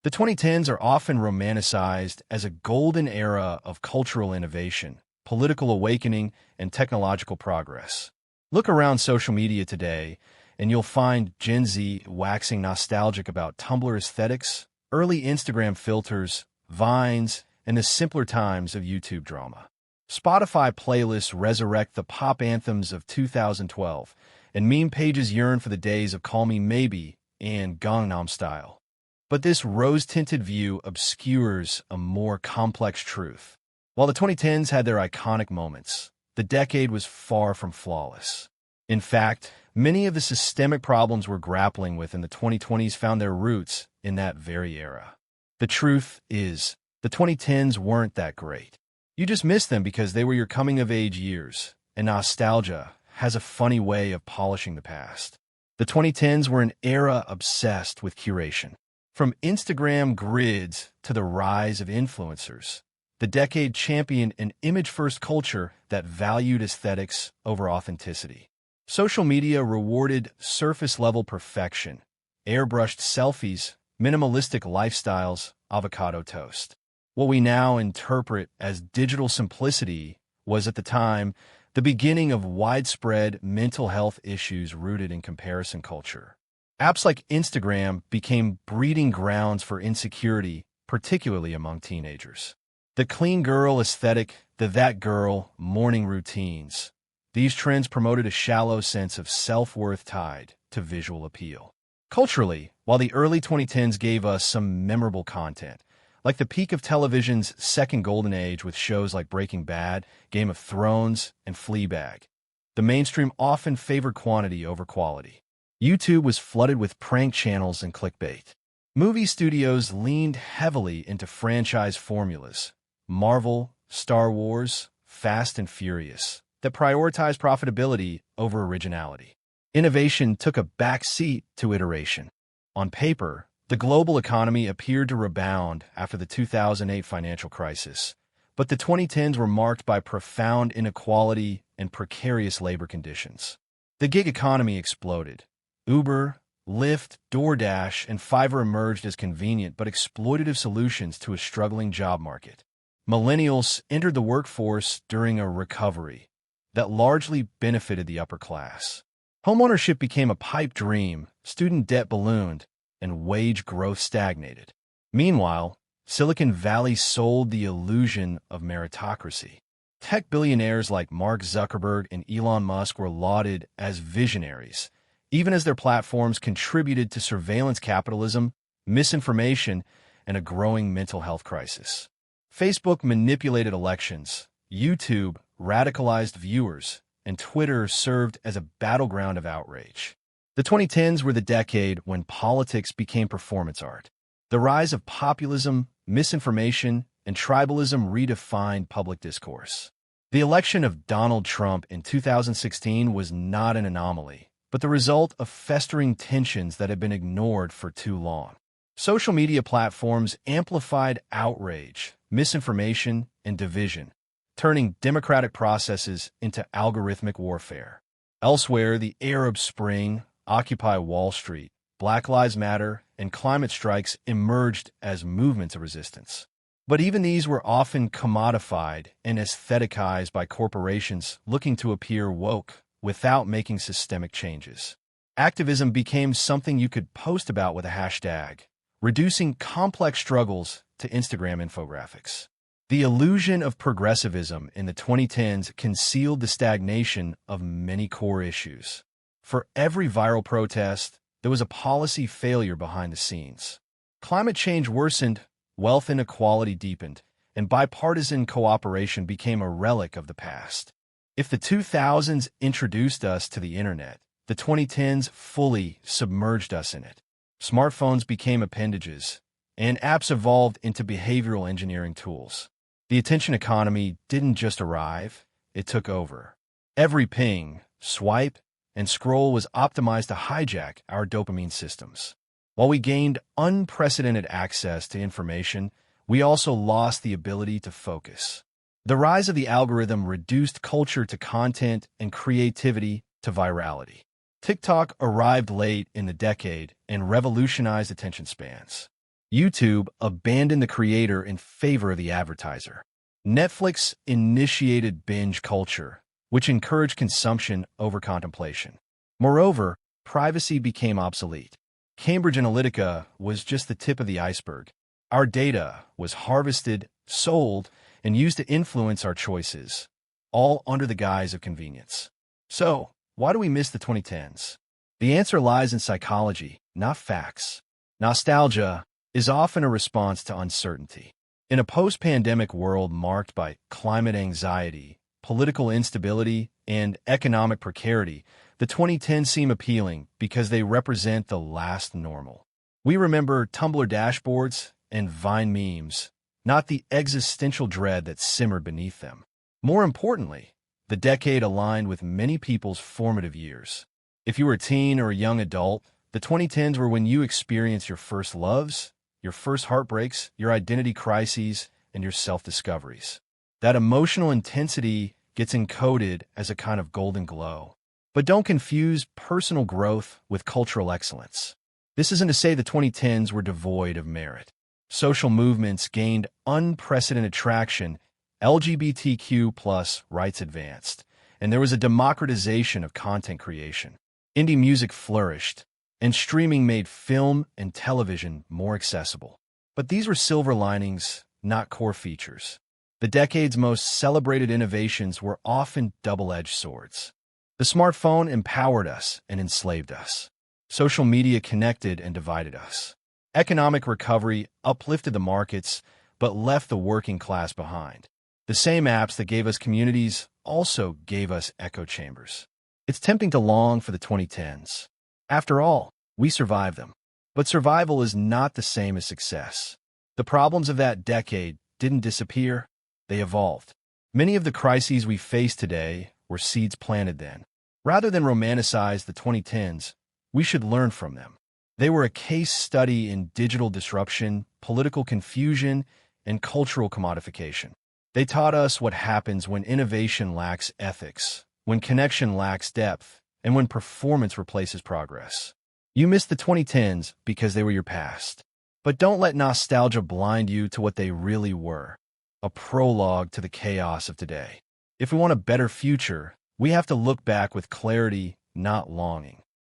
The 2010s are often romanticized as a golden era of cultural innovation, political awakening, and technological progress. Look around social media today, and you'll find Gen Z waxing nostalgic about Tumblr aesthetics, early Instagram filters, Vines, and the simpler times of YouTube drama. Spotify playlists resurrect the pop anthems of 2012, and meme pages yearn for the days of Call Me Maybe and Gangnam Style. But this rose-tinted view obscures a more complex truth. While the 2010s had their iconic moments, the decade was far from flawless. In fact, many of the systemic problems we're grappling with in the 2020s found their roots in that very era. The truth is, the 2010s weren't that great. You just missed them because they were your coming-of-age years, and nostalgia has a funny way of polishing the past. The 2010s were an era obsessed with curation. From Instagram grids to the rise of influencers, the decade championed an image-first culture that valued aesthetics over authenticity. Social media rewarded surface-level perfection, airbrushed selfies, minimalistic lifestyles, avocado toast. What we now interpret as digital simplicity was at the time the beginning of widespread mental health issues rooted in comparison culture. Apps like Instagram became breeding grounds for insecurity, particularly among teenagers. The clean girl aesthetic, the that girl morning routines. These trends promoted a shallow sense of self-worth tied to visual appeal. Culturally, while the early 2010s gave us some memorable content, like the peak of television's second golden age with shows like Breaking Bad, Game of Thrones, and Fleabag, the mainstream often favored quantity over quality. YouTube was flooded with prank channels and clickbait. Movie studios leaned heavily into franchise formulas, Marvel, Star Wars, Fast and Furious, that prioritized profitability over originality. Innovation took a back seat to iteration. On paper, the global economy appeared to rebound after the 2008 financial crisis, but the 2010s were marked by profound inequality and precarious labor conditions. The gig economy exploded. Uber, Lyft, DoorDash, and Fiverr emerged as convenient but exploitative solutions to a struggling job market. Millennials entered the workforce during a recovery that largely benefited the upper class. Homeownership became a pipe dream, student debt ballooned, and wage growth stagnated. Meanwhile, Silicon Valley sold the illusion of meritocracy. Tech billionaires like Mark Zuckerberg and Elon Musk were lauded as visionaries, even as their platforms contributed to surveillance capitalism, misinformation, and a growing mental health crisis. Facebook manipulated elections, YouTube radicalized viewers, and Twitter served as a battleground of outrage. The 2010s were the decade when politics became performance art. The rise of populism, misinformation, and tribalism redefined public discourse. The election of Donald Trump in 2016 was not an anomaly, but the result of festering tensions that had been ignored for too long. Social media platforms amplified outrage, misinformation, and division, turning democratic processes into algorithmic warfare. Elsewhere, the Arab Spring, Occupy Wall Street, Black Lives Matter, and climate strikes emerged as movements of resistance. But even these were often commodified and aestheticized by corporations looking to appear woke without making systemic changes. Activism became something you could post about with a hashtag, reducing complex struggles to Instagram infographics. The illusion of progressivism in the 2010s concealed the stagnation of many core issues. For every viral protest, there was a policy failure behind the scenes. Climate change worsened, wealth inequality deepened, and bipartisan cooperation became a relic of the past. If the 2000s introduced us to the internet, the 2010s fully submerged us in it. Smartphones became appendages, and apps evolved into behavioral engineering tools. The attention economy didn't just arrive, it took over. Every ping, swipe, and scroll was optimized to hijack our dopamine systems. While we gained unprecedented access to information, we also lost the ability to focus. The rise of the algorithm reduced culture to content and creativity to virality. TikTok arrived late in the decade and revolutionized attention spans. YouTube abandoned the creator in favor of the advertiser. Netflix initiated binge culture, which encouraged consumption over contemplation. Moreover, privacy became obsolete. Cambridge Analytica was just the tip of the iceberg. Our data was harvested, sold, and used to influence our choices, all under the guise of convenience. So, why do we miss the 2010s? The answer lies in psychology, not facts. Nostalgia is often a response to uncertainty. In a post-pandemic world marked by climate anxiety, political instability, and economic precarity, the 2010s seem appealing because they represent the last normal. We remember Tumblr dashboards and Vine memes, not the existential dread that simmered beneath them. More importantly, the decade aligned with many people's formative years. If you were a teen or a young adult, the 2010s were when you experienced your first loves, your first heartbreaks, your identity crises, and your self-discoveries. That emotional intensity gets encoded as a kind of golden glow. But don't confuse personal growth with cultural excellence. This isn't to say the 2010s were devoid of merit. Social movements gained unprecedented traction, LGBTQ+ rights advanced, and there was a democratization of content creation. Indie music flourished, and streaming made film and television more accessible. But these were silver linings, not core features. The decade's most celebrated innovations were often double-edged swords. The smartphone empowered us and enslaved us. Social media connected and divided us. Economic recovery uplifted the markets, but left the working class behind. The same apps that gave us communities also gave us echo chambers. It's tempting to long for the 2010s. After all, we survived them. But survival is not the same as success. The problems of that decade didn't disappear, they evolved. Many of the crises we face today were seeds planted then. Rather than romanticize the 2010s, we should learn from them. They were a case study in digital disruption, political confusion, and cultural commodification. They taught us what happens when innovation lacks ethics, when connection lacks depth, and when performance replaces progress. You missed the 2010s because they were your past. But don't let nostalgia blind you to what they really were, a prologue to the chaos of today. If we want a better future, we have to look back with clarity, not longing.